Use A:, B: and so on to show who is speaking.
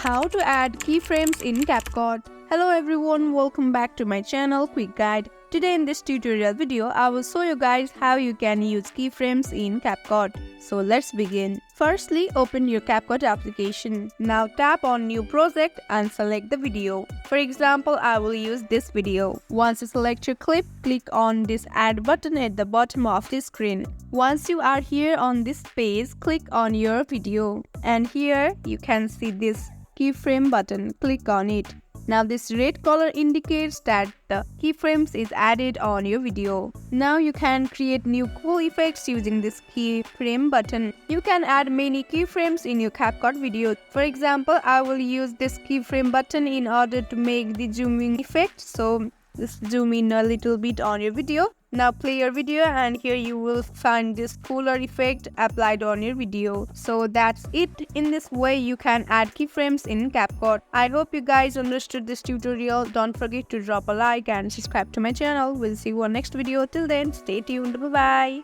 A: How to add keyframes in Capcut. Hello everyone, welcome back to my channel Quick Guide. Today in this tutorial video, I will show you guys how you can use keyframes in Capcut. So let's begin. Firstly, open your Capcut application. Now tap on New Project and select the video. For example, I will use this video. Once you select your clip, click on this Add button at the bottom of the screen. Once you are here on this page, click on your video. And here you can see this keyframe button. Click on it. Now this red color indicates that the keyframes is added on your video. Now you can create new cool effects using this keyframe button. You can add many keyframes in your CapCut video. For example, I will use this keyframe button in order to make the zooming effect. So just zoom in a little bit on your video. Now play your video and here you will find this cooler effect applied on your video. So that's it. In this way you can add keyframes in CapCut. I hope you guys understood this tutorial. Don't forget to drop a like and subscribe to my channel. We'll see you on next video. Till then, stay tuned. Bye bye.